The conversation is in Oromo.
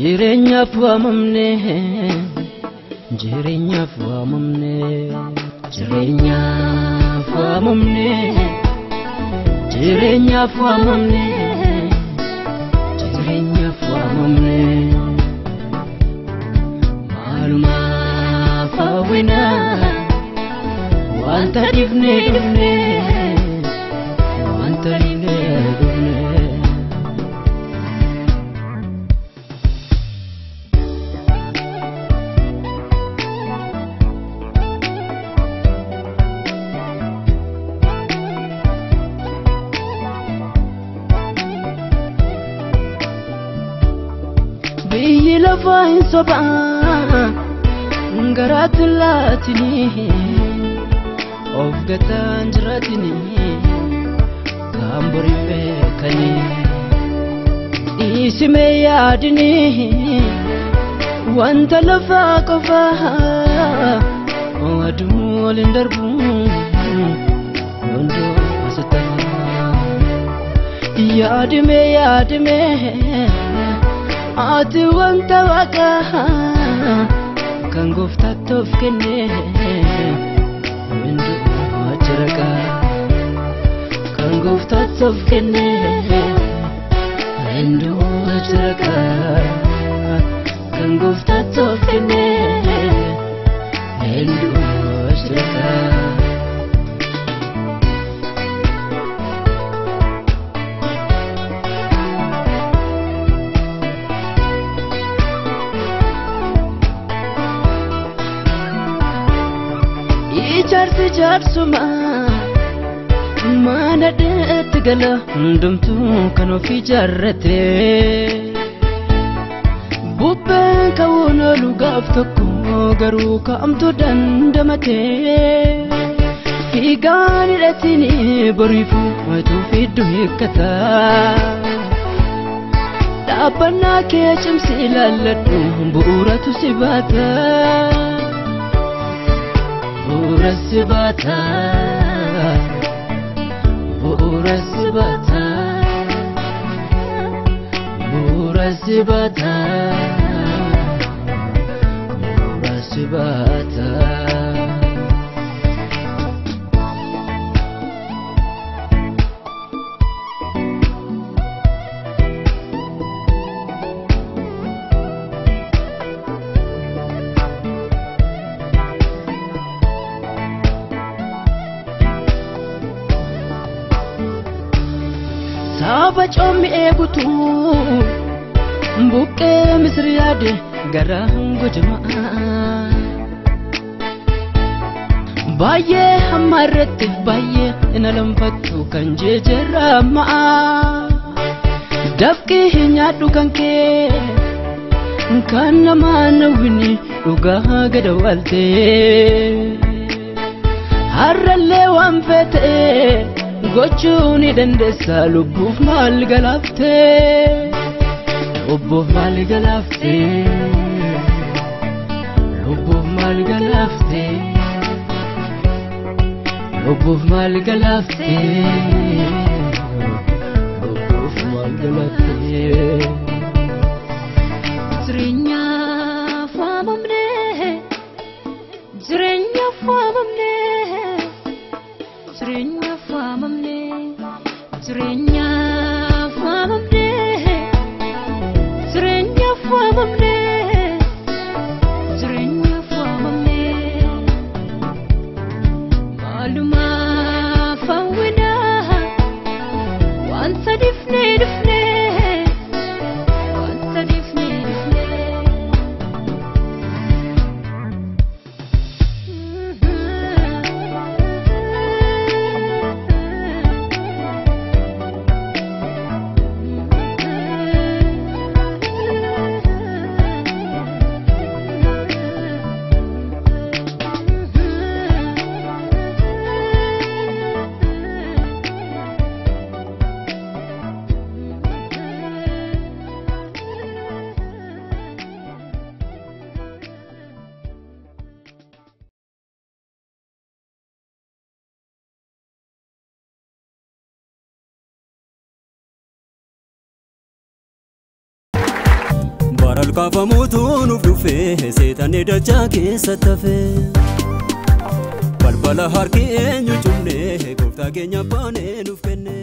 Jirenya fuamamne, jirenya fuamamne, jirenya fuamamne, jirenya fuamamne, jirenya fuamamne. Maluma fawina, wanta difne difne, wanta difne difne. Biyilafain soba ngaratlatini of gatanjratini kambori fekani isime yadini wanta lafa kofa adu lindarbu ondo asata yadime Ati wanta waka kan gofta tofkene windu ajraka kan gofta tofkene windu ajraka kan gofta tofkene windu ajraka. Jarsuma mana det gala ndumtu kano fi jarrate bubbe kawno lugafto ko garu ka amto dandamate fi gani retini borifu matu fi duhikata dabana ke chimsi laladu buratu sibata Urasibata, urasibata, urasibata, urasibata. Saba chomi egutu mbuke misriyade garango jamaa baye hamarete baye inalamfatu kanje jerama dafki hinyadu kanke kana manawini duga gadawalte harale wamfete Gochuni dendesa lubuf mal galafte lubuf mal galafte lubuf mal galafte lubuf mal galafte lubuf mal galafte Zrinya famamne Zrinya famamne Zrinya famamne Zrinya famamne Zrinya famamne Zrinya famamne Maluma fawina Wanta difne difne Wanta difne difne olkaafamuutu nuuf dhufe seetanee dachaa keessa tafe balbala harki eenyu cufne gooftaa keenya baanee nuuf kenne.